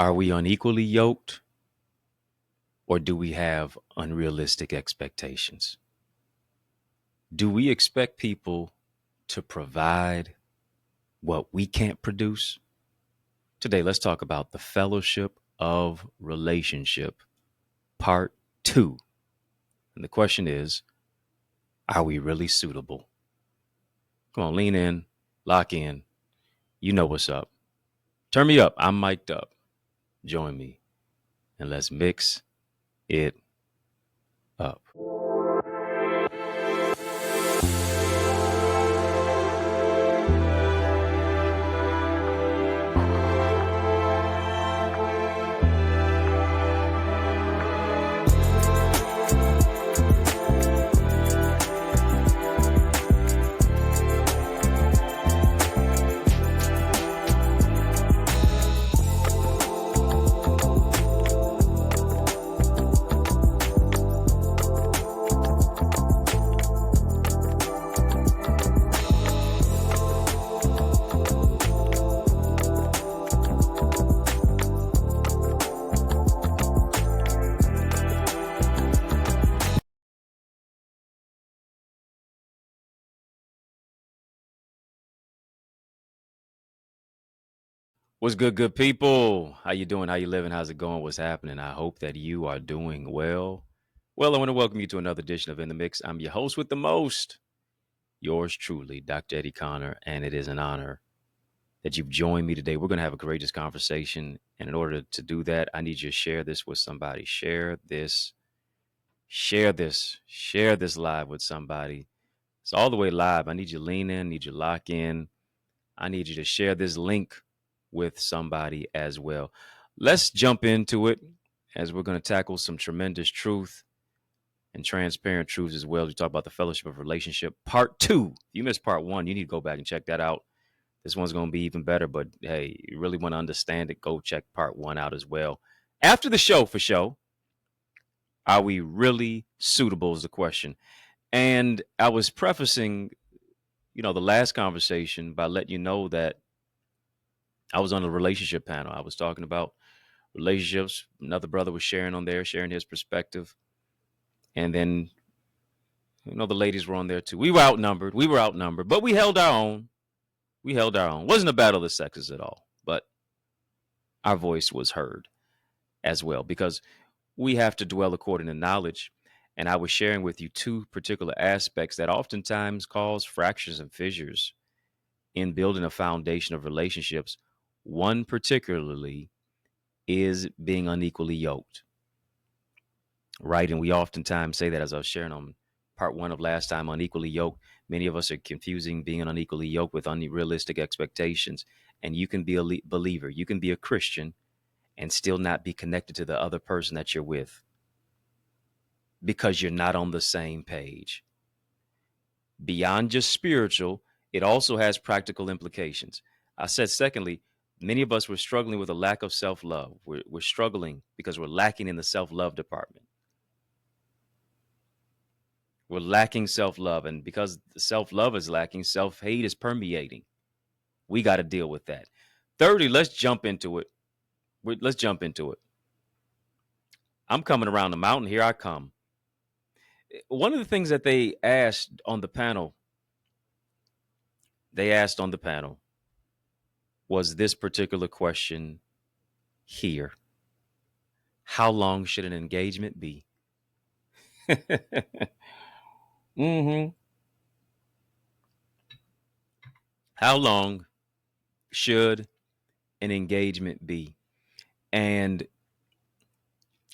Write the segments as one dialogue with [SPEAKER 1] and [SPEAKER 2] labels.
[SPEAKER 1] Are we unequally yoked, or do we have unrealistic expectations? Do we expect people to provide what we can't produce? Today, let's talk about the fellowship of relationship, part two. And the question is, are we really suitable? Come on, lean in, lock in. You know what's up. Turn me up. I'm mic'd up. Join me and let's mix it up. What's good, good people? How you doing? How you living? How's it going? What's happening? I hope that you are doing well. Well, I want to welcome you to another edition of In the Mix. I'm your host with the most, yours truly, Dr. Eddie Connor, and it is an honor that you've joined me today. We're going to have a courageous conversation, and in order to do that, I need you to share this with somebody. Share this live with somebody. It's all the way live. I need you to lean in, need you to lock in. I need you to share this link with somebody as well. Let's jump into it as we're going to tackle some tremendous truth and transparent truths as well. We talk about the fellowship of relationship, part two. If you missed part one, you need to go back and check that out. This one's going to be even better, but hey, you really want to understand it, go check part one out as well. After the show, for show, are we really suitable is the question. And I was prefacing, the last conversation by letting you know that I was on a relationship panel. I was talking about relationships. Another brother was sharing on there, sharing his perspective. And then, the ladies were on there too. We were outnumbered, but we held our own. Wasn't a battle of the sexes at all, but our voice was heard as well because we have to dwell according to knowledge. And I was sharing with you two particular aspects that oftentimes cause fractures and fissures in building a foundation of relationships. One particularly is being unequally yoked, right? And we oftentimes say that, as I was sharing on part one of last time, unequally yoked. Many of us are confusing being unequally yoked with unrealistic expectations. And you can be a believer, you can be a Christian and still not be connected to the other person that you're with because you're not on the same page. Beyond just spiritual, it also has practical implications. I said, secondly, many of us were struggling with a lack of self-love. We're struggling because we're lacking in the self-love department. We're lacking self-love. And because the self-love is lacking, self-hate is permeating. We got to deal with that. Thirdly, let's jump into it. I'm coming around the mountain. Here I come. One of the things that they asked on the panel was this particular question here. How long should an engagement be? Mm-hmm. How long should an engagement be? And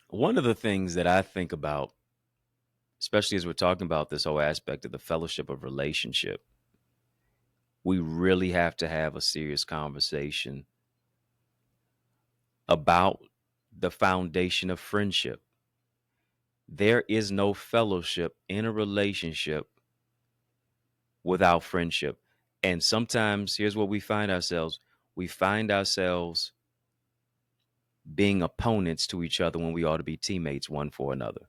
[SPEAKER 1] one of the things that I think about, especially as we're talking about this whole aspect of the fellowship of relationship, we really have to have a serious conversation about the foundation of friendship. There is no fellowship in a relationship without friendship. And sometimes here's what we find ourselves. We find ourselves being opponents to each other when we ought to be teammates one for another.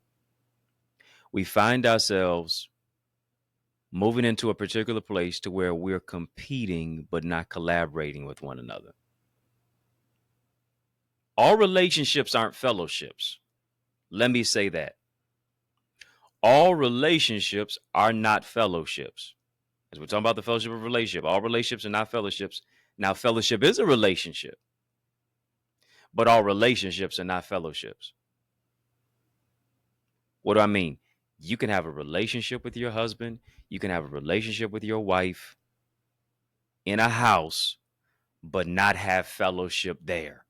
[SPEAKER 1] We find ourselves moving into a particular place to where we're competing but not collaborating with one another. All relationships aren't fellowships. Let me say that. All relationships are not fellowships. As we're talking about the fellowship of relationship, all relationships are not fellowships. Now, fellowship is a relationship, but all relationships are not fellowships. What do I mean? You can have a relationship with your husband, you can have a relationship with your wife in a house, but not have fellowship there.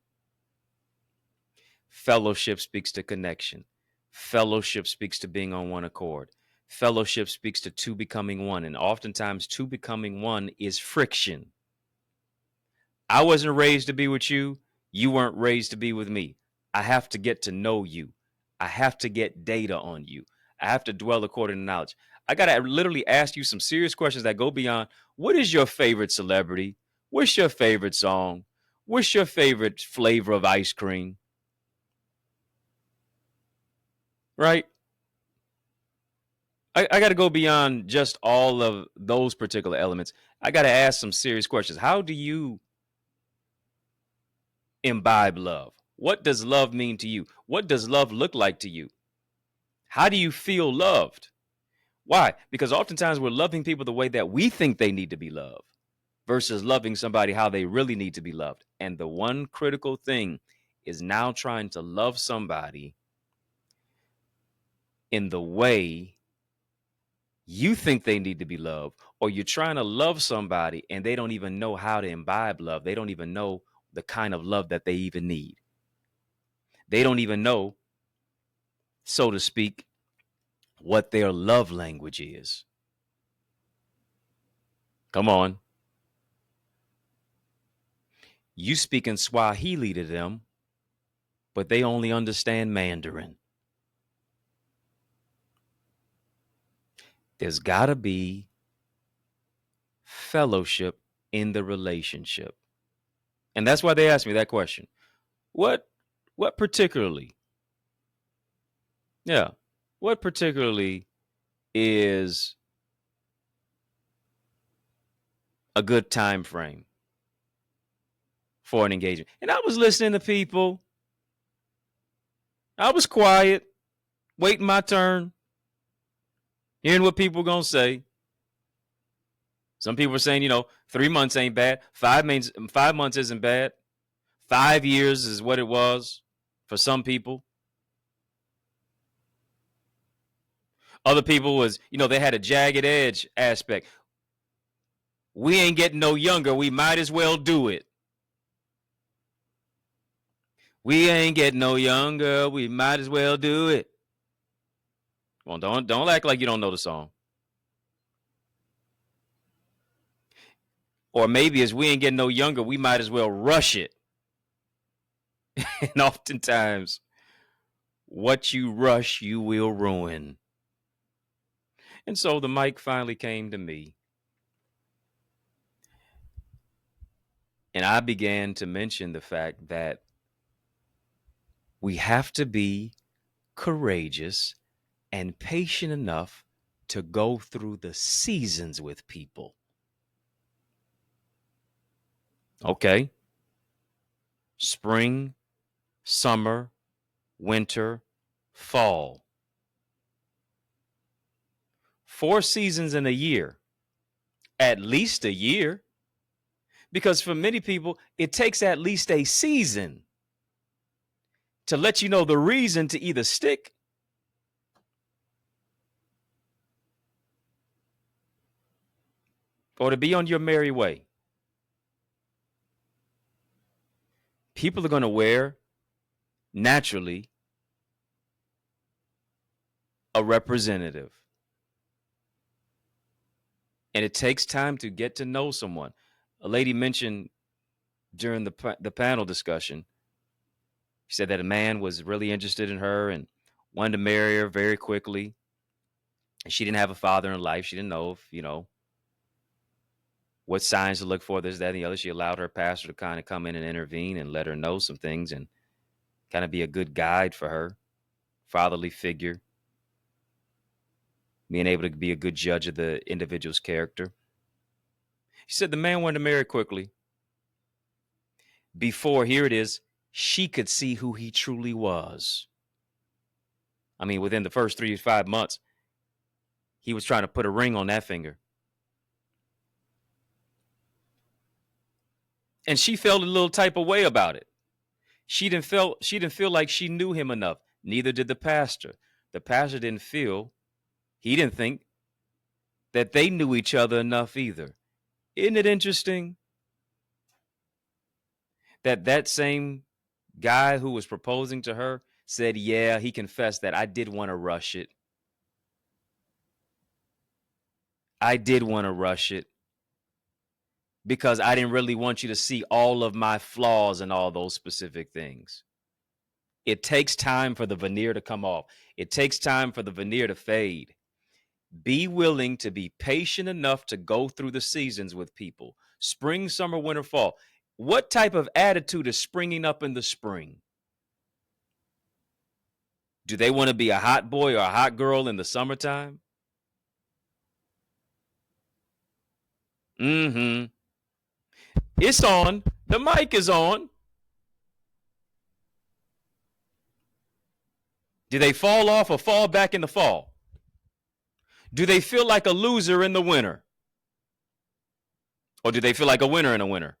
[SPEAKER 1] Fellowship speaks to connection. Fellowship speaks to being on one accord. Fellowship speaks to two becoming one. And oftentimes, two becoming one is friction. I wasn't raised to be with you. You weren't raised to be with me. I have to get to know you. I have to get data on you. I have to dwell according to knowledge. I got to literally ask you some serious questions that go beyond what is your favorite celebrity? What's your favorite song? What's your favorite flavor of ice cream? Right? I got to go beyond just all of those particular elements. I got to ask some serious questions. How do you imbibe love? What does love mean to you? What does love look like to you? How do you feel loved? Why? Because oftentimes we're loving people the way that we think they need to be loved versus loving somebody how they really need to be loved. And the one critical thing is now trying to love somebody in the way you think they need to be loved, or you're trying to love somebody and they don't even know how to imbibe love. They don't even know the kind of love that they even need. They don't even know, so to speak, what their love language is. Come on. You speak in Swahili to them, but they only understand Mandarin. There's got to be fellowship in the relationship. And that's why they asked me that question. What particularly? Yeah. What particularly is a good time frame for an engagement? And I was listening to people. I was quiet, waiting my turn, hearing what people were going to say. Some people were saying, 3 months ain't bad. 5 months isn't bad. 5 years is what it was for some people. Other people was, they had a jagged edge aspect. We ain't getting no younger. We might as well do it. We ain't getting no younger. We might as well do it. Well, don't act like you don't know the song. Or maybe as we ain't getting no younger, we might as well rush it. And oftentimes, what you rush, you will ruin. And so the mic finally came to me. And I began to mention the fact that we have to be courageous and patient enough to go through the seasons with people. Okay. Spring, summer, winter, fall. 4 seasons in a year. At least a year. Because for many people, it takes at least a season to let you know the reason to either stick or to be on your merry way. People are going to wear, naturally, a representative. And it takes time to get to know someone. A lady mentioned during the panel discussion, she said that a man was really interested in her and wanted to marry her very quickly. And she didn't have a father in life. She didn't know if, what signs to look for, this, that, and the other. She allowed her pastor to kind of come in and intervene and let her know some things and kind of be a good guide for her, fatherly figure, being able to be a good judge of the individual's character. She said the man wanted to marry quickly before, here it is, she could see who he truly was. I mean, within the first 3 to 5 months, he was trying to put a ring on that finger. And she felt a little type of way about it. She didn't feel like she knew him enough. Neither did the pastor. The pastor he didn't think that they knew each other enough either. Isn't it interesting that that same guy who was proposing to her said, yeah, he confessed that I did want to rush it. I did want to rush it because I didn't really want you to see all of my flaws and all those specific things. It takes time for the veneer to come off. It takes time for the veneer to fade. Be willing to be patient enough to go through the seasons with people. Spring, summer, winter, fall. What type of attitude is springing up in the spring? Do they want to be a hot boy or a hot girl in the summertime? Mm-hmm. It's on. The mic is on. Do they fall off or fall back in the fall? Do they feel like a loser in the winter? Or do they feel like a winner in the winter?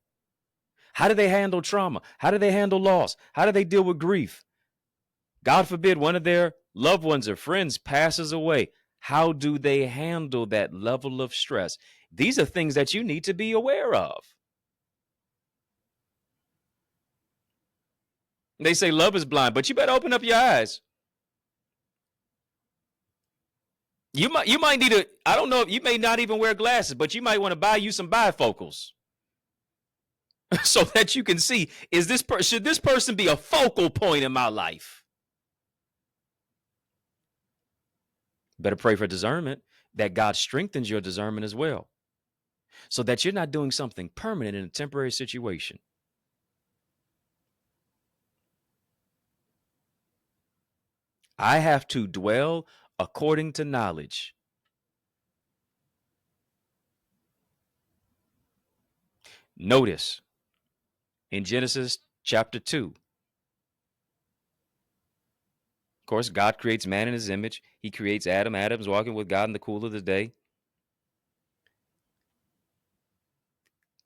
[SPEAKER 1] How do they handle trauma? How do they handle loss? How do they deal with grief? God forbid one of their loved ones or friends passes away. How do they handle that level of stress? These are things that you need to be aware of. They say love is blind, but you better open up your eyes. You might need I don't know, you may not even wear glasses, but you might want to buy you some bifocals so that you can see, should this person be a focal point in my life? Better pray for discernment, that God strengthens your discernment as well, so that you're not doing something permanent in a temporary situation. I have to dwell according to knowledge. Notice in Genesis chapter 2, of course, God creates man in his image. He creates Adam. Adam's walking with God in the cool of the day.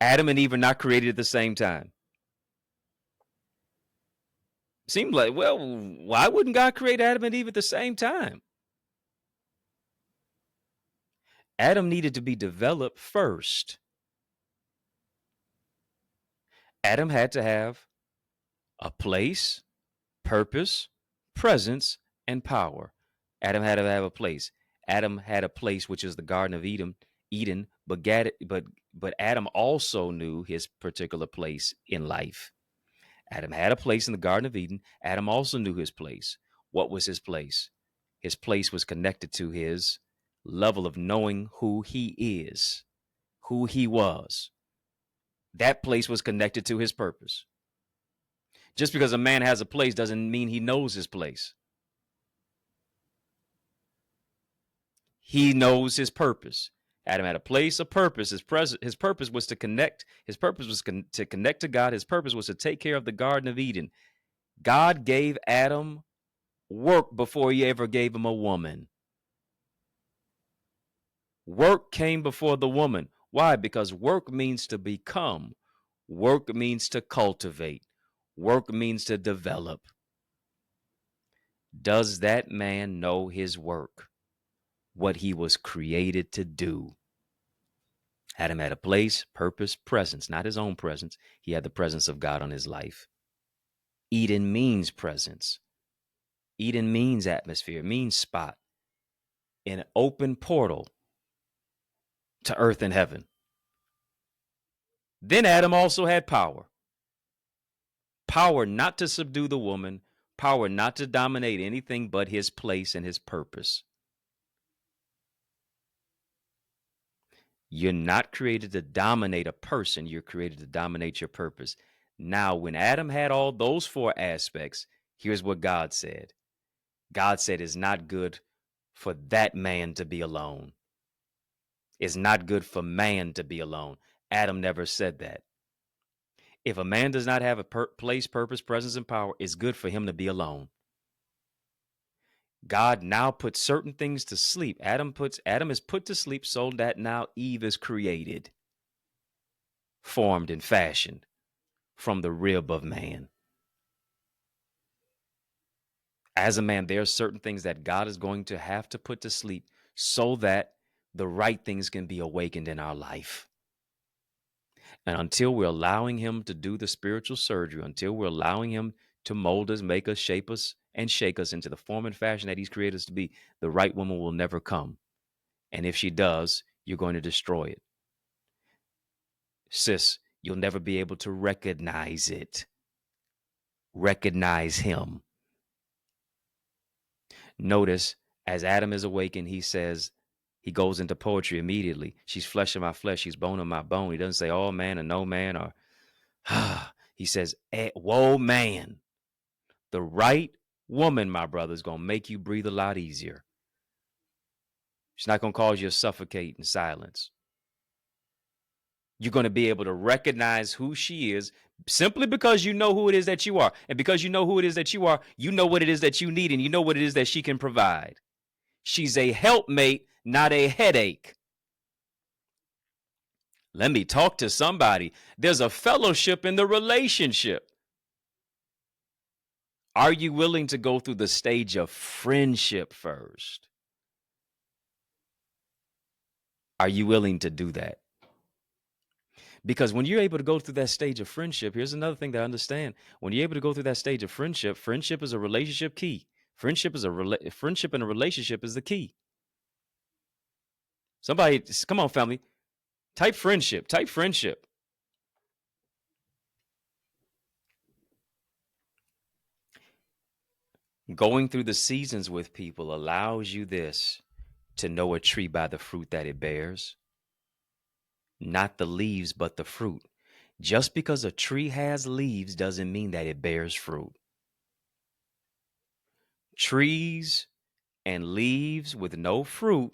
[SPEAKER 1] Adam and Eve are not created at the same time. Seemed like, well, why wouldn't God create Adam and Eve at the same time? Adam needed to be developed first. Adam had to have a place, purpose, presence, and power. Adam had to have a place. Adam had a place, which is the Garden of Eden, but Adam also knew his particular place in life. Adam had a place in the Garden of Eden. Adam also knew his place. What was his place? His place was connected to his level of knowing who he is, who he was. That place was connected to his purpose. Just because a man has a place doesn't mean he knows his place. He knows his purpose. Adam had a place, a purpose. His purpose was to connect. His purpose was to connect to God. His purpose was to take care of the Garden of Eden. God gave Adam work before he ever gave him a woman. Work came before the woman. Why? Because work means to become. Work means to cultivate. Work means to develop. Does that man know his work? What he was created to do? Adam had a place, purpose, presence, not his own presence. He had the presence of God on his life. Eden means presence. Eden means atmosphere, means spot, an open portal to earth and heaven. Then Adam also had power. Power not to subdue the woman, power not to dominate anything but his place and his purpose. You're not created to dominate a person. You're created to dominate your purpose. Now, when Adam had all those 4 aspects, here's what God said. God said it's not good for that man to be alone. It's not good for man to be alone. Adam never said that. If a man does not have a place, purpose, presence, and power, it's good for him to be alone. God now puts certain things to sleep. Adam is put to sleep so that now Eve is created, formed and fashioned from the rib of man. As a man, there are certain things that God is going to have to put to sleep so that the right things can be awakened in our life. And until we're allowing him to do the spiritual surgery, until we're allowing him to mold us, make us, shape us, and shake us into the form and fashion that he's created us to be, the right woman will never come. And if she does, you're going to destroy it. Sis, you'll never be able to recognize it. Recognize him. Notice, as Adam is awakened, he says, he goes into poetry immediately. She's flesh of my flesh, she's bone of my bone. He doesn't say, oh man, or no man, or he says, whoa, man. The right woman, my brother, is going to make you breathe a lot easier. She's not going to cause you to suffocate in silence. You're going to be able to recognize who she is simply because you know who it is that you are. And because you know who it is that you are, you know what it is that you need, and you know what it is that she can provide. She's a helpmate, not a headache. Let me talk to somebody. There's a fellowship in the relationship. Are you willing to go through the stage of friendship first? Are you willing to do that? Because when you're able to go through that stage of friendship, here's another thing that I understand. When you're able to go through that stage of friendship, friendship is a relationship key. Friendship in a relationship is the key. Somebody, come on, family. Type friendship. Type friendship. Going through the seasons with people allows you this, to know a tree by the fruit that it bears. Not the leaves, but the fruit. Just because a tree has leaves doesn't mean that it bears fruit. Trees and leaves with no fruit,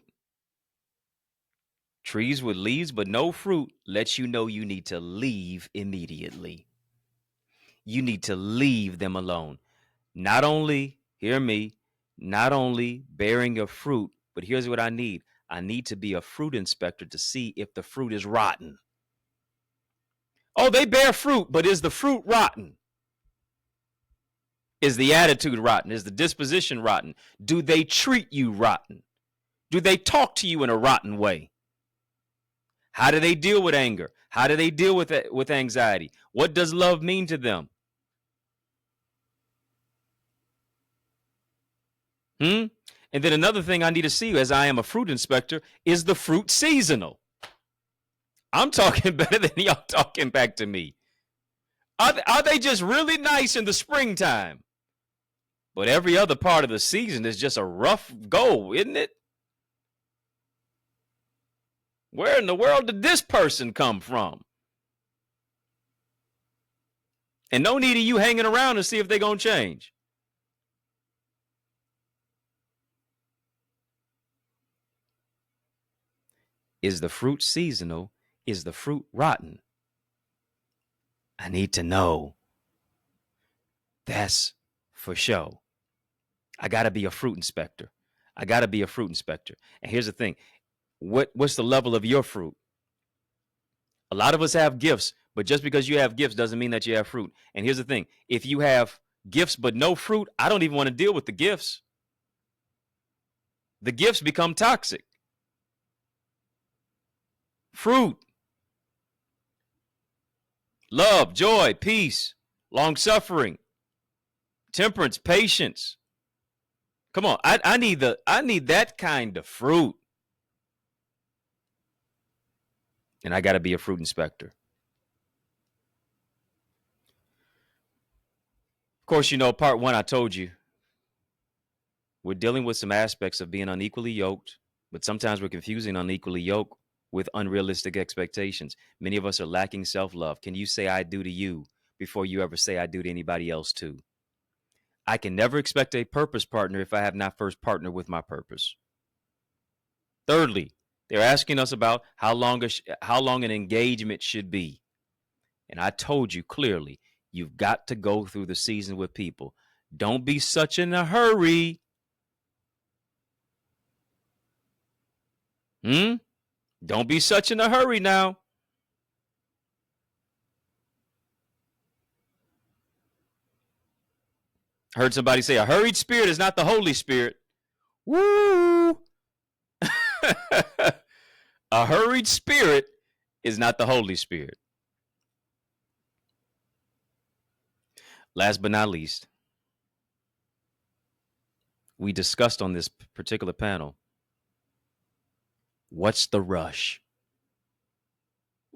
[SPEAKER 1] trees with leaves but no fruit, lets you know you need to leave immediately. You need to leave them alone. Not only, hear me, not only bearing a fruit, but here's what I need. I need to be a fruit inspector to see if the fruit is rotten. Oh, they bear fruit, but is the fruit rotten? Is the attitude rotten? Is the disposition rotten? Do they treat you rotten? Do they talk to you in a rotten way? How do they deal with anger? How do they deal with anxiety? What does love mean to them? And then another thing I need to see, as I am a fruit inspector, is the fruit seasonal? I'm talking better than y'all talking back to me. Are they just really nice in the springtime? But every other part of the season is just a rough go, isn't it? Where in the world did this person come from? And no need of you hanging around to see if they're going to change. Is the fruit seasonal? Is the fruit rotten? I need to know. That's for sure. I got to be a fruit inspector. I got to be a fruit inspector. And here's the thing. What's the level of your fruit? A lot of us have gifts, but just because you have gifts doesn't mean that you have fruit. And here's the thing. If you have gifts but no fruit, I don't even want to deal with the gifts. The gifts become toxic. Fruit, love, joy, peace, long suffering, temperance, patience. Come on, I need that kind of fruit. And I got to be a fruit inspector. Of course, part one, I told you, we're dealing with some aspects of being unequally yoked, but sometimes we're confusing unequally yoked with unrealistic expectations. Many of us are lacking self-love. Can you say I do to you before you ever say I do to anybody else too? I can never expect a purpose partner if I have not first partnered with my purpose. Thirdly, they're asking us about how long an engagement should be. And I told you clearly, you've got to go through the season with people. Don't be such in a hurry. Don't be such in a hurry now. Heard somebody say a hurried spirit is not the Holy Spirit. Woo! A hurried spirit is not the Holy Spirit. Last but not least, we discussed on this particular panel, what's the rush?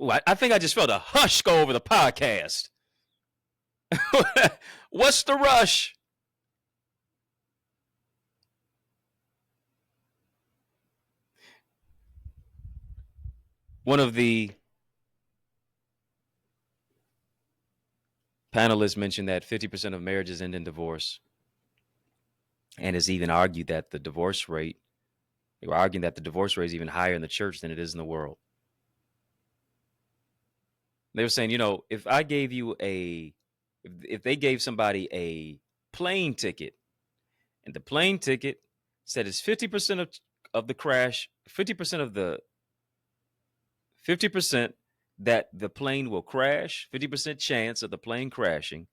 [SPEAKER 1] Ooh, I think I just felt a hush go over the podcast. What's the rush? One of the panelists mentioned that 50% of marriages end in divorce, and has even argued that the divorce rate, they were arguing that the divorce rate is even higher in the church than it is in the world. They were saying, if I gave you if they gave somebody a plane ticket, and the plane ticket said it's 50% of the crash, 50% that the plane will crash, 50% chance of the plane crashing,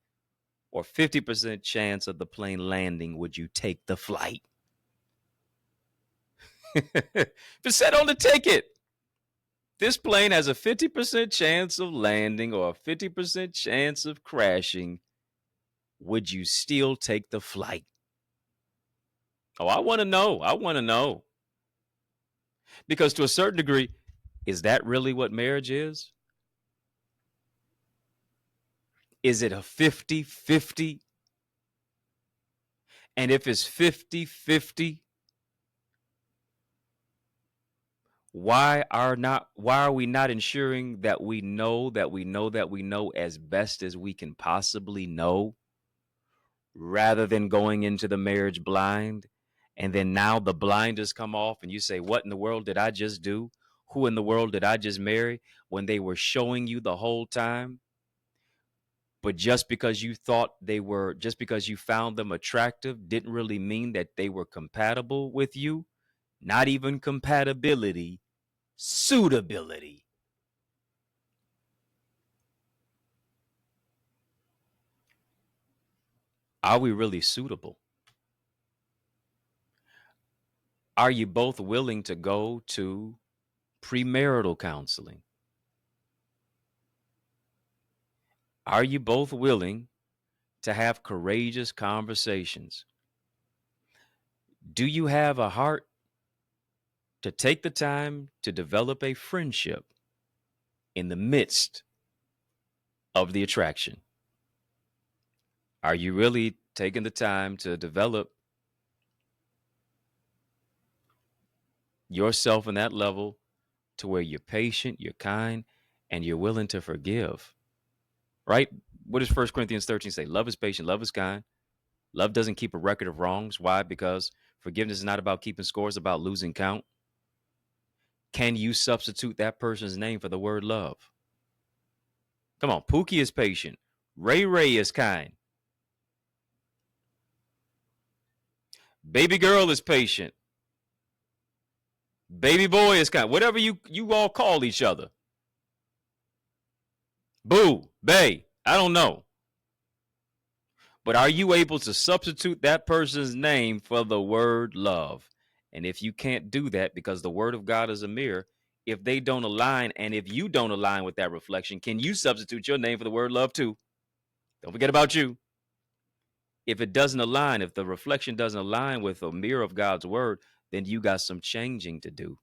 [SPEAKER 1] or 50% chance of the plane landing, would you take the flight? If it said on the ticket, this plane has a 50% chance of landing or a 50% chance of crashing, would you still take the flight? Oh, I want to know. I want to know. Because to a certain degree, is that really what marriage is? Is it a 50-50? And if it's 50-50, why are we not ensuring that we know as best as we can possibly know, rather than going into the marriage blind? And then now the blinders come off and you say, what in the world did I just do? Who in the world did I just marry? When they were showing you the whole time. But just because you found them attractive didn't really mean that they were compatible with you. Not even compatibility, suitability. Are we really suitable? Are you both willing to go to premarital counseling? Are you both willing to have courageous conversations? Do you have a heart to take the time to develop a friendship in the midst of the attraction? Are you really taking the time to develop yourself in that level to where you're patient, you're kind, and you're willing to forgive? Right? What does 1 Corinthians 13 say? Love is patient, love is kind. Love doesn't keep a record of wrongs. Why? Because forgiveness is not about keeping score, it's about losing count. Can you substitute that person's name for the word love? Come on, Pookie is patient. Ray Ray is kind. Baby girl is patient. Baby boy is kind. Whatever you all call each other. Boo, bae, I don't know. But are you able to substitute that person's name for the word love? And if you can't do that, because the word of God is a mirror, if they don't align, and if you don't align with that reflection, can you substitute your name for the word love too? Don't forget about you. If it doesn't align, if the reflection doesn't align with a mirror of God's word, then you got some changing to do.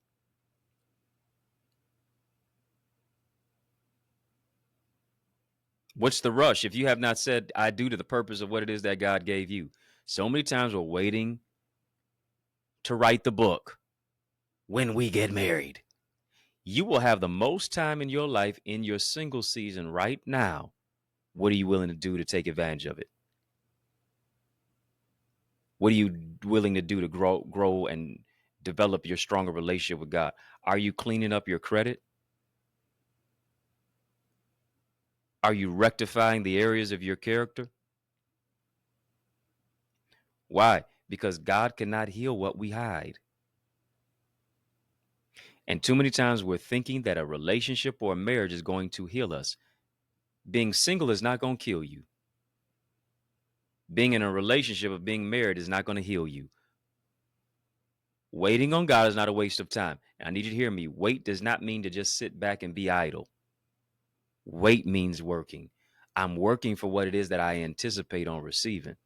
[SPEAKER 1] What's the rush? If you have not said I do to the purpose of what it is that God gave you. So many times we're waiting to write the book when we get married. You will have the most time in your life in your single season right now. What are you willing to do to take advantage of it? What are you willing to do to grow and develop your stronger relationship with God? Are you cleaning up your credit? Are you rectifying the areas of your character? Why? Because God cannot heal what we hide. And too many times we're thinking that a relationship or a marriage is going to heal us. Being single is not going to kill you. Being in a relationship or being married is not going to heal you. Waiting on God is not a waste of time. And I need you to hear me. Wait does not mean to just sit back and be idle. Wait means working. I'm working for what it is that I anticipate on receiving.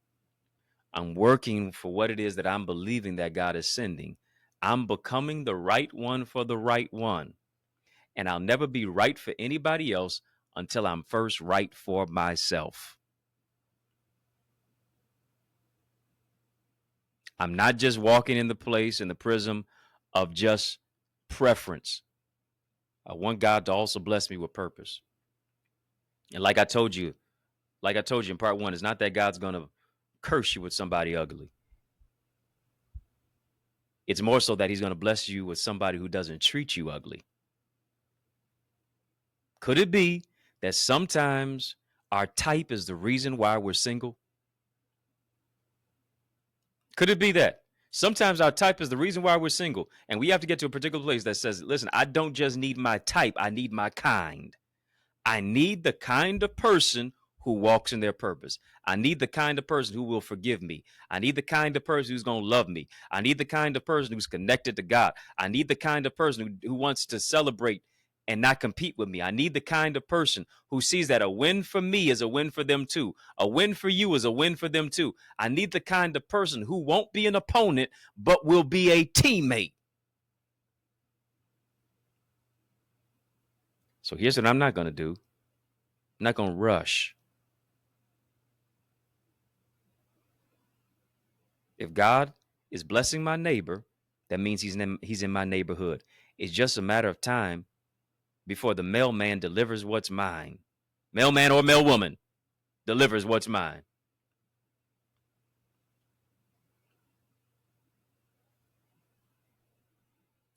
[SPEAKER 1] I'm working for what it is that I'm believing that God is sending. I'm becoming the right one for the right one. And I'll never be right for anybody else until I'm first right for myself. I'm not just walking in the place in the prism of just preference. I want God to also bless me with purpose. And like I told you in part one, it's not that God's going to curse you with somebody ugly. It's more so that he's going to bless you with somebody who doesn't treat you ugly. Could it be that sometimes our type is the reason why we're single? Could it be that sometimes our type is the reason why we're single? And we have to get to a particular place that says, listen, I don't just need my type, I need my kind. I need the kind of person who walks in their purpose. I need the kind of person who will forgive me. I need the kind of person who's going to love me. I need the kind of person who's connected to God. I need the kind of person who wants to celebrate and not compete with me. I need the kind of person who sees that a win for me is a win for them too. A win for you is a win for them too. I need the kind of person who won't be an opponent, but will be a teammate. So here's what I'm not going to do. I'm not going to rush. If God is blessing my neighbor, that means he's in my neighborhood. It's just a matter of time before the mailman delivers what's mine. Mailman or mailwoman delivers what's mine.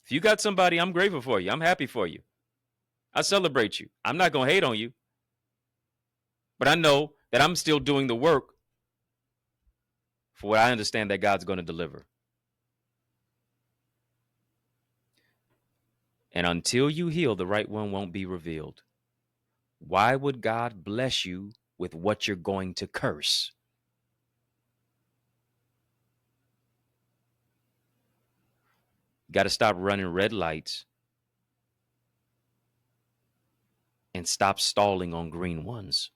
[SPEAKER 1] If you got somebody, I'm grateful for you. I'm happy for you. I celebrate you. I'm not going to hate on you. But I know that I'm still doing the work for what I understand that God's going to deliver. And until you heal, the right one won't be revealed. Why would God bless you with what you're going to curse? You got to stop running red lights and stop stalling on green ones.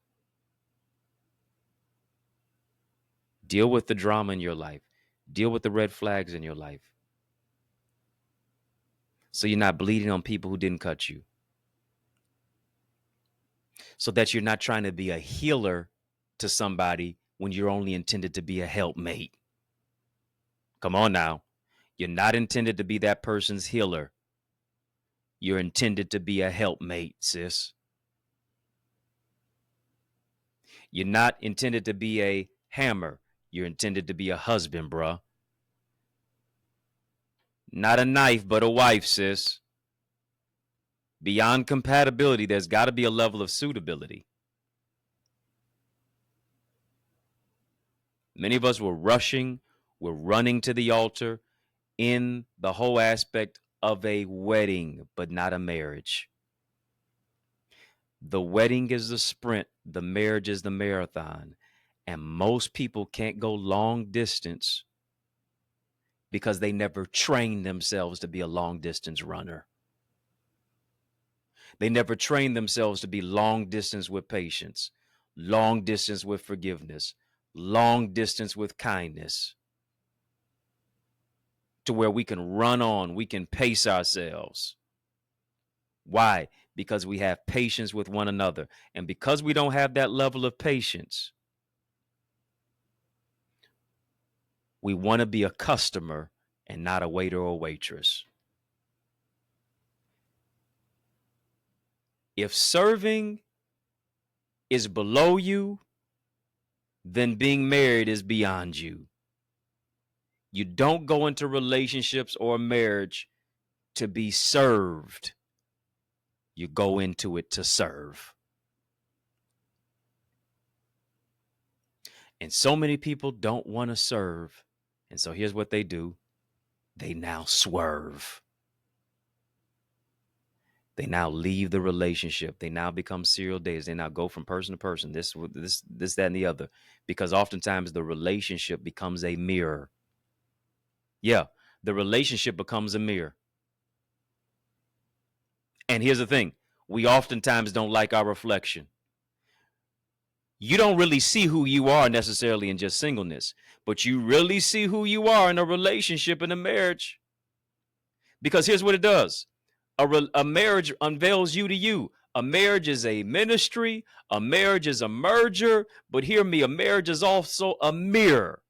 [SPEAKER 1] Deal with the drama in your life. Deal with the red flags in your life. So you're not bleeding on people who didn't cut you. So that you're not trying to be a healer to somebody when you're only intended to be a helpmate. Come on now. You're not intended to be that person's healer. You're intended to be a helpmate, sis. You're not intended to be a hammer. You're intended to be a husband, bruh. Not a knife, but a wife, sis. Beyond compatibility, there's got to be a level of suitability. Many of us were rushing, we're running to the altar in the whole aspect of a wedding, but not a marriage. The wedding is the sprint, the marriage is the marathon. And most people can't go long distance because they never trained themselves to be a long distance runner. They never trained themselves to be long distance with patience, long distance with forgiveness, long distance with kindness, to where we can run on, we can pace ourselves. Why? Because we have patience with one another. And because we don't have that level of patience, we want to be a customer and not a waiter or waitress. If serving is below you, then being married is beyond you. You don't go into relationships or marriage to be served. You go into it to serve. And so many people don't want to serve. And so here's what they do. They now swerve. They now leave the relationship. They now become serial daters. They now go from person to person, this, that, and the other. Because oftentimes the relationship becomes a mirror. Yeah, the relationship becomes a mirror. And here's the thing. We oftentimes don't like our reflection. You don't really see who you are necessarily in just singleness, but you really see who you are in a relationship, in a marriage. Because here's what it does. A marriage unveils you to you. A marriage is a ministry. A marriage is a merger. But hear me, a marriage is also a mirror.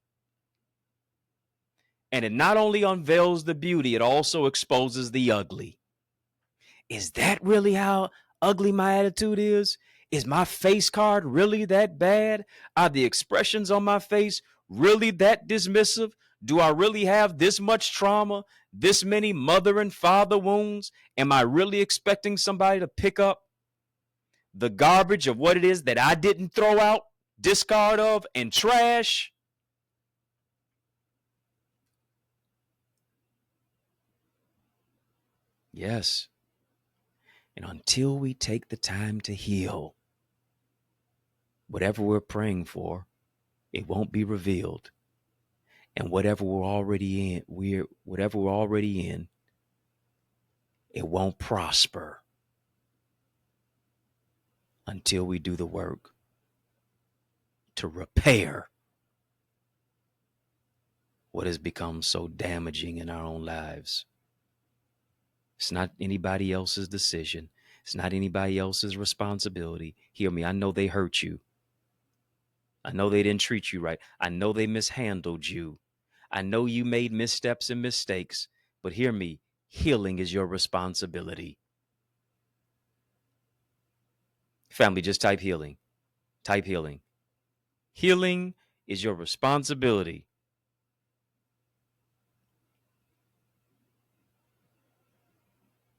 [SPEAKER 1] And it not only unveils the beauty, it also exposes the ugly. Is that really how ugly my attitude is? Is my face card really that bad? Are the expressions on my face really that dismissive? Do I really have this much trauma, this many mother and father wounds? Am I really expecting somebody to pick up the garbage of what it is that I didn't throw out, discard of, and trash? Yes. And until we take the time to heal, whatever we're praying for, it won't be revealed. And whatever we're already in, it won't prosper until we do the work to repair what has become so damaging in our own lives. It's not anybody else's decision. It's not anybody else's responsibility. Hear me, I know they hurt you. I know they didn't treat you right. I know they mishandled you. I know you made missteps and mistakes, but hear me, healing is your responsibility. Family, just type healing. Type healing. Healing is your responsibility.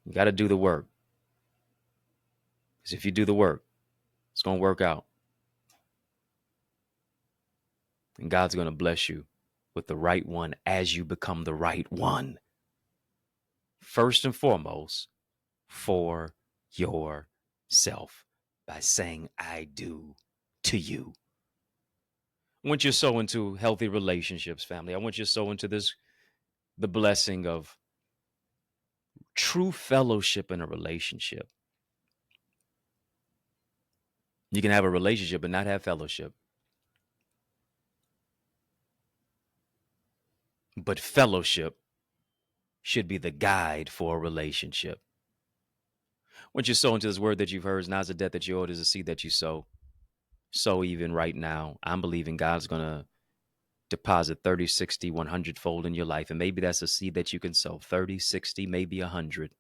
[SPEAKER 1] You got to do the work. Because if you do the work, it's going to work out. And God's going to bless you with the right one as you become the right one. First and foremost, for yourself, by saying, I do to you. I want you to sow into healthy relationships, family. I want you to sow into the blessing of true fellowship in a relationship. You can have a relationship and not have fellowship. But fellowship should be the guide for a relationship. Once you sow into this word that you've heard, now's the debt that you owe, is a seed that you sow. Sow even right now. I'm believing God's going to deposit 30, 60, 100 fold in your life. And maybe that's a seed that you can sow 30, 60, maybe 100.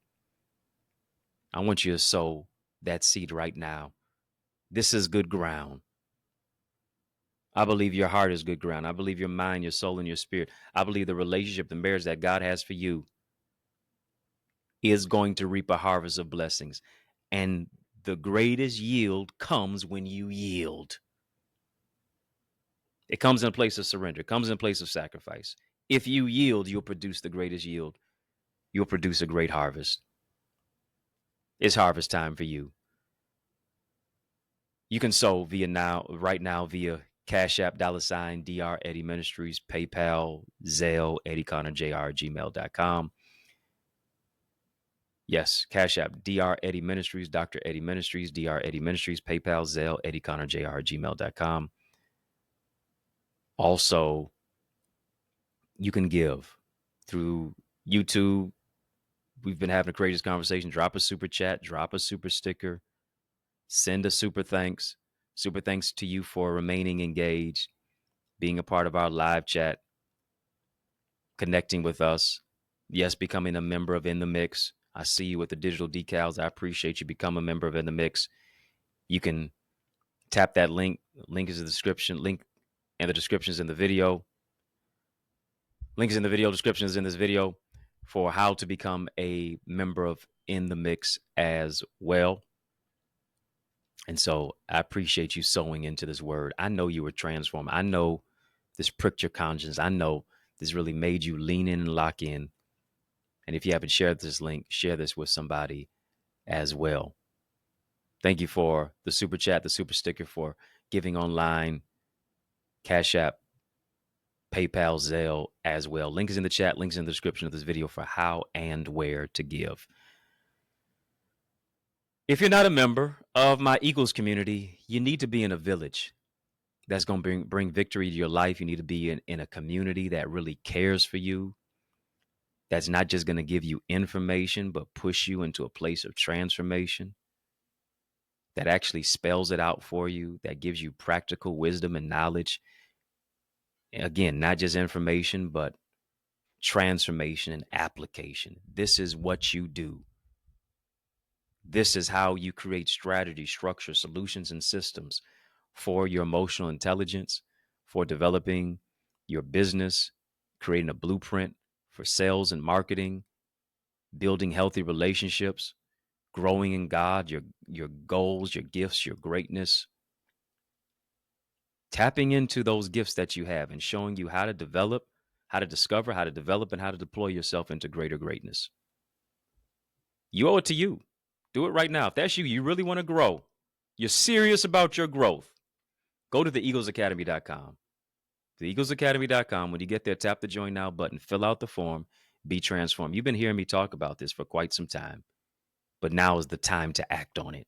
[SPEAKER 1] I want you to sow that seed right now. This is good ground. I believe your heart is good ground. I believe your mind, your soul, and your spirit. I believe the relationship, the marriage that God has for you is going to reap a harvest of blessings. And the greatest yield comes when you yield. It comes in a place of surrender. It comes in a place of sacrifice. If you yield, you'll produce the greatest yield. You'll produce a great harvest. It's harvest time for you. You can sow right now via Cash App, $ Dr. Eddie Ministries, PayPal, Zelle, EddieConnorJr, gmail.com. Yes, Cash App, Dr. Eddie Ministries, Dr. Eddie Ministries, Dr. Eddie Ministries, PayPal, Zelle, EddieConnorJr, gmail.com. Also, you can give through YouTube. We've been having a courageous conversation. Drop a super chat, drop a super sticker, send a super thanks. Super thanks to you for remaining engaged, being a part of our live chat, connecting with us. Yes, becoming a member of In the Mix. I see you with the digital decals. I appreciate you. Become a member of In the Mix. You can tap that link. Link is in the description. Link and the description is in the video. Link is in the video. Description is in this video for how to become a member of In the Mix as well. And so I appreciate you sowing into this word. I know you were transformed. I know this pricked your conscience. I know this really made you lean in and lock in. And if you haven't shared this link, share this with somebody as well. Thank you for the super chat, the super sticker, for giving online, Cash App, PayPal, Zelle as well. Link is in the chat, links in the description of this video for how and where to give. If you're not a member of my Eagles community, you need to be in a village that's going to bring victory to your life. You need to be in a community that really cares for you, that's not just going to give you information, but push you into a place of transformation, that actually spells it out for you, that gives you practical wisdom and knowledge. Again, not just information, but transformation and application. This is what you do. This is how you create strategy, structure, solutions, and systems for your emotional intelligence, for developing your business, creating a blueprint for sales and marketing, building healthy relationships, growing in God, your goals, your gifts, your greatness, tapping into those gifts that you have and showing you how to develop, how to discover, how to develop, and how to deploy yourself into greater greatness. You owe it to you. Do it right now. If that's you, you really want to grow, you're serious about your growth, go to theeaglesacademy.com. Theeaglesacademy.com. When you get there, tap the Join Now button, fill out the form, be transformed. You've been hearing me talk about this for quite some time, but now is the time to act on it.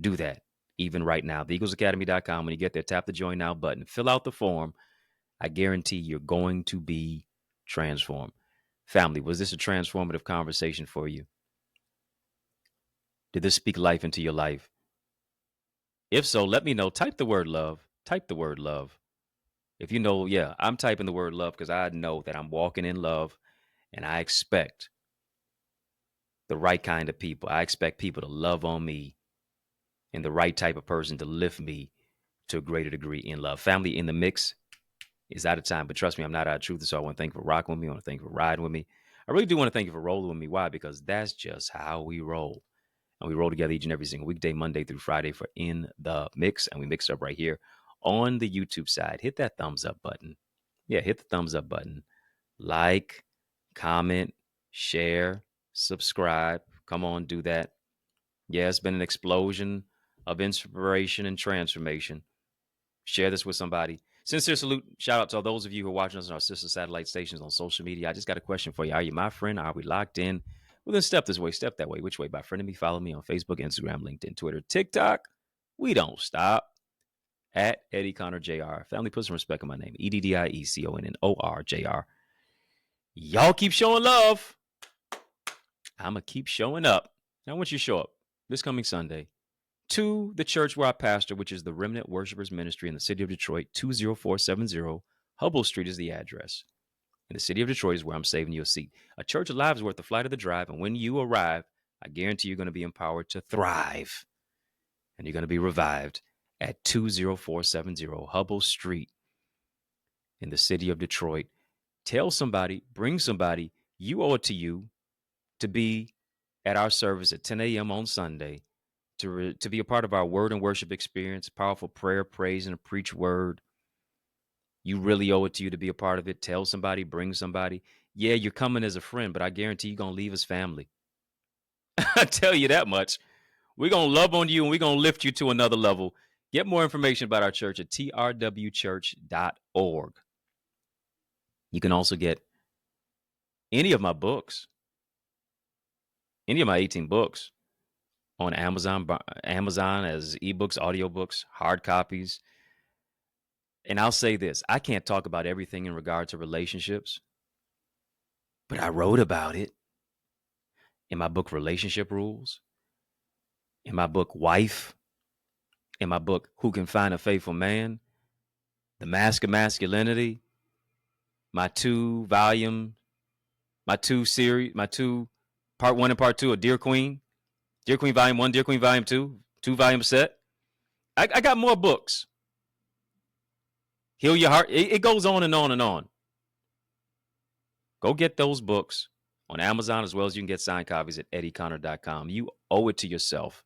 [SPEAKER 1] Do that even right now. Theeaglesacademy.com. When you get there, tap the Join Now button, fill out the form. I guarantee you're going to be transformed. Family, was this a transformative conversation for you? Did this speak life into your life? If so, let me know. Type the word love. Type the word love. If you know, yeah, I'm typing the word love because I know that I'm walking in love, and I expect the right kind of people. I expect people to love on me and the right type of person to lift me to a greater degree in love. Family in the mix is out of time, but trust me, I'm not out of truth. So I want to thank you for rocking with me. I want to thank you for riding with me. I really do want to thank you for rolling with me. Why? Because that's just how we roll. And we roll together each and every single weekday, Monday through Friday, for In the Mix. And we mix up right here on the YouTube side. Hit that thumbs up button. Yeah, hit the thumbs up button. Like, comment, share, subscribe. Come on, do that. Yeah, it's been an explosion of inspiration and transformation. Share this with somebody. Sincere salute. Shout out to all those of you who are watching us on our sister satellite stations on social media. I just got a question for you. Are you my friend? Are we locked in? Well, then step this way, step that way. Which way? By friending me, follow me on Facebook, Instagram, LinkedIn, Twitter, TikTok. We don't stop. At EddieConnorJr. Family, put some respect on my name. EddieConnorJr. Y'all keep showing love. I'm going to keep showing up. Now, I want you to show up this coming Sunday to the church where I pastor, which is the Remnant Worshipers Ministry in the city of Detroit. 20470 Hubble Street is the address. In the city of Detroit is where I'm saving you a seat. A church alive is worth the flight of the drive. And when you arrive, I guarantee you're going to be empowered to thrive. And you're going to be revived at 20470 Hubble Street in the city of Detroit. Tell somebody, bring somebody. You owe it to you to be at our service at 10 a.m. on Sunday, to be a part of our word and worship experience, powerful prayer, praise, and a preach word. You really owe it to you to be a part of it. Tell somebody, bring somebody. Yeah, you're coming as a friend, but I guarantee you're going to leave as family. I tell you that much. We're going to love on you, and we're going to lift you to another level. Get more information about our church at trwchurch.org. You can also get any of my books, any of my 18 books, on Amazon as ebooks, audiobooks, hard copies. And I'll say this, I can't talk about everything in regard to relationships, but I wrote about it in my book, Relationship Rules, in my book, Wife, in my book, Who Can Find a Faithful Man, The Mask of Masculinity, my two series, my two, part 1 and part 2 of Dear Queen Volume 1, Dear Queen Volume 2, 2-volume set. I got more books. Heal Your Heart. It goes on and on and on. Go get those books on Amazon, as well as you can get signed copies at EddieConnor.com. You owe it to yourself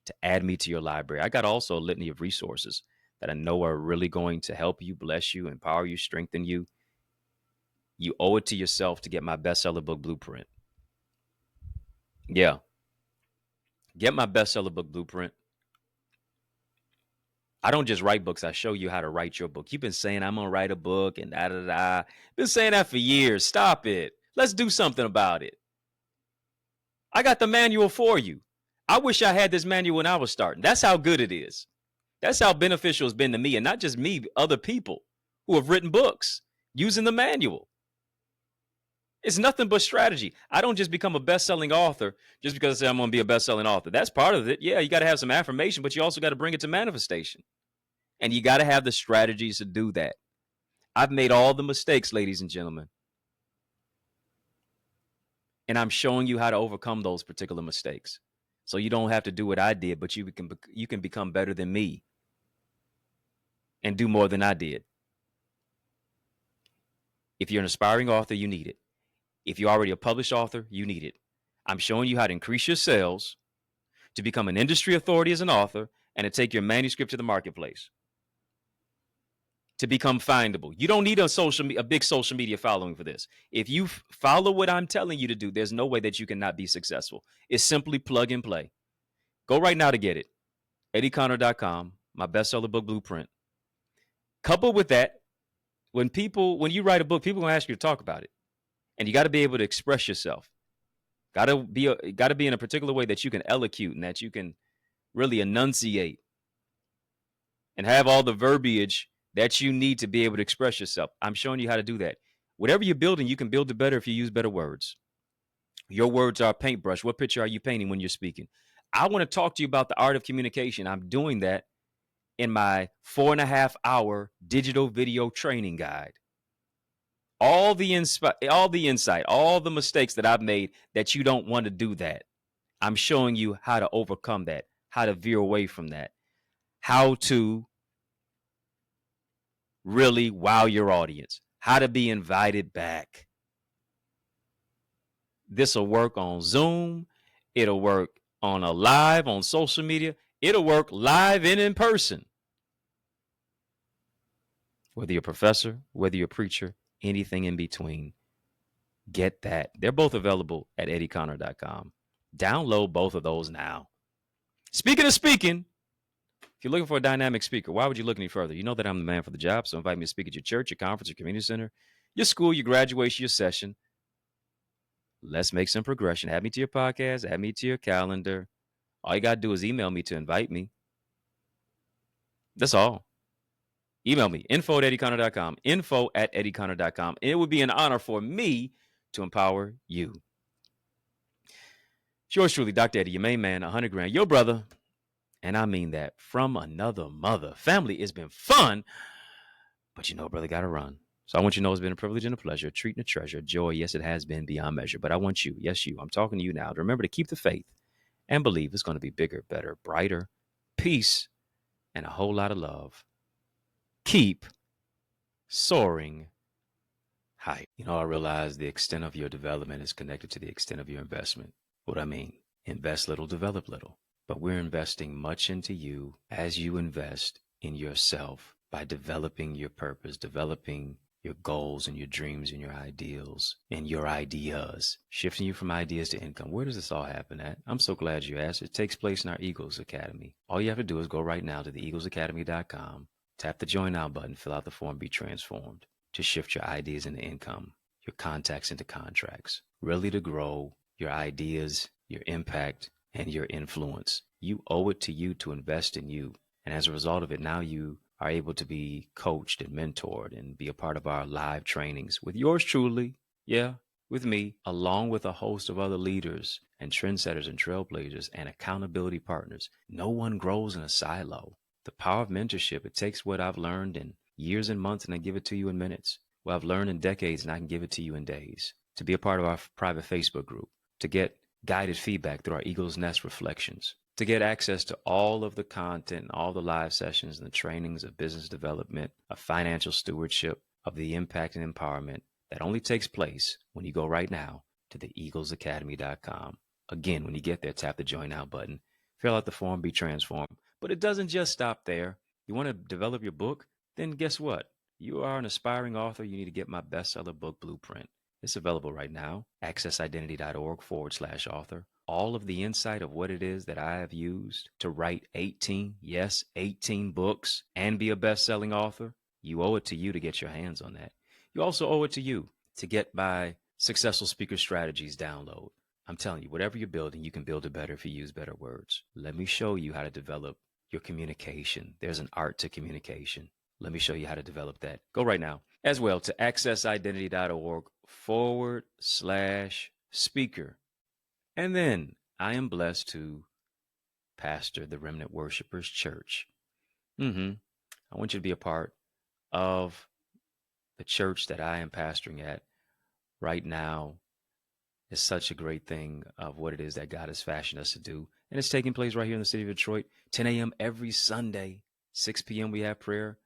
[SPEAKER 1] to add me to your library. I got also a litany of resources that I know are really going to help you, bless you, empower you, strengthen you. You owe it to yourself to get my bestseller book blueprint. Yeah. Get my bestseller book blueprint. I don't just write books. I show you how to write your book. You've been saying I'm going to write a book and da da da. Been saying that for years. Stop it. Let's do something about it. I got the manual for you. I wish I had this manual when I was starting. That's how good it is. That's how beneficial it's been to me, and not just me, other people who have written books using the manual. It's nothing but strategy. I don't just become a best-selling author just because I say I'm going to be a best-selling author. That's part of it. Yeah, you got to have some affirmation, but you also got to bring it to manifestation. And you got to have the strategies to do that. I've made all the mistakes, ladies and gentlemen. And I'm showing you how to overcome those particular mistakes. So you don't have to do what I did, but you can become better than me and do more than I did. If you're an aspiring author, you need it. If you're already a published author, you need it. I'm showing you how to increase your sales, to become an industry authority as an author, and to take your manuscript to the marketplace, to become findable. You don't need a big social media following for this. If you follow what I'm telling you to do, there's no way that you cannot be successful. It's simply plug and play. Go right now to get it. EddieConnor.com, my bestseller book blueprint. Coupled with that, when you write a book, people are going to ask you to talk about it. And you got to be able to express yourself. Got to be in a particular way that you can elocute and that you can really enunciate and have all the verbiage that you need to be able to express yourself. I'm showing you how to do that. Whatever you're building, you can build it better if you use better words. Your words are a paintbrush. What picture are you painting when you're speaking? I want to talk to you about the art of communication. I'm doing that in my 4.5-hour digital video training guide. All the insight, all the mistakes that I've made that you don't want to do that. I'm showing you how to overcome that, how to veer away from that, how to really wow your audience, how to be invited back. This will work on Zoom. It'll work on a live on social media. It'll work live and in person. Whether you're a professor, whether you're a preacher, anything in between, get that. They're both available at EddieConnor.com. Download both of those now. Speaking of speaking, if you're looking for a dynamic speaker, why would you look any further? You know that I'm the man for the job, so invite me to speak at your church, your conference, your community center, your school, your graduation, your session. Let's make some progression. Add me to your podcast. Add me to your calendar. All you got to do is email me to invite me. That's all. Email me, info@EddieConnor.com, info@EddieConnor.com. And it would be an honor for me to empower you. It's yours truly, Dr. Eddie, your main man, 100 grand, your brother. And I mean that from another mother. Family, it's been fun, but you know, brother, got to run. So I want you to know it's been a privilege and a pleasure, a treat and a treasure, joy. Yes, it has been beyond measure, but I want you, yes, you, I'm talking to you now, to remember to keep the faith and believe it's going to be bigger, better, brighter, peace, and a whole lot of love. Keep soaring high. You know, I realize the extent of your development is connected to the extent of your investment. What I mean, invest little, develop little. But we're investing much into you as you invest in yourself by developing your purpose, developing your goals and your dreams and your ideals and your ideas, shifting you from ideas to income. Where does this all happen at? I'm so glad you asked. It takes place in our Eagles Academy. All you have to do is go right now to theeaglesacademy.com, tap the Join Now button, fill out the form, be transformed to shift your ideas into income, your contacts into contracts, really to grow your ideas, your impact, and your influence. You owe it to you to invest in you. And as a result of it, now you are able to be coached and mentored and be a part of our live trainings with yours truly. Yeah, with me, along with a host of other leaders and trendsetters and trailblazers and accountability partners. No one grows in a silo. The power of mentorship, it takes what I've learned in years and months and I give it to you in minutes. What I've learned in decades and I can give it to you in days. To be a part of our private Facebook group, to get guided feedback through our Eagle's Nest reflections, to get access to all of the content, all the live sessions and the trainings of business development, of financial stewardship, of the impact and empowerment that only takes place when you go right now to theeaglesacademy.com. Again, when you get there, tap the Join Now button, Fill out the form, be transformed. But it doesn't just stop there. You want to develop your book? Then guess what? You are an aspiring author. You need to get my bestseller book blueprint. It's available right now. accessidentity.org/author. All of the insight of what it is that I have used to write 18, yes, 18 books and be a best-selling author. You owe it to you to get your hands on that. You also owe it to you to get my Successful Speaker Strategies download. I'm telling you, whatever you're building, you can build it better if you use better words. Let me show you how to develop your communication. There's an art to communication. Let me show you how to develop that. Go right now as well to accessidentity.org/speaker. And then I am blessed to pastor the Remnant Worshipers Church. I want you to be a part of the church that I am pastoring at right now. Is such a great thing of what it is that God has fashioned us to do. And it's taking place right here in the city of Detroit, 10 a.m. every Sunday. 6 p.m. we have prayer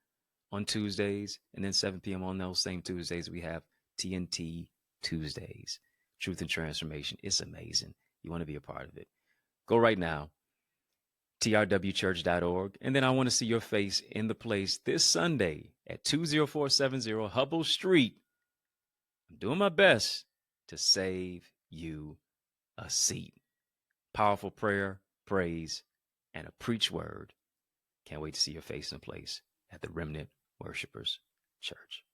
[SPEAKER 1] on Tuesdays. And then 7 p.m. on those same Tuesdays, we have TNT Tuesdays. Truth and Transformation. It's amazing. You want to be a part of it. Go right now, trwchurch.org. And then I want to see your face in the place this Sunday at 20470 Hubble Street. I'm doing my best to save you a seat. Powerful prayer, praise, and a preach word. Can't wait to see your face in place at the Remnant Worshipers Church.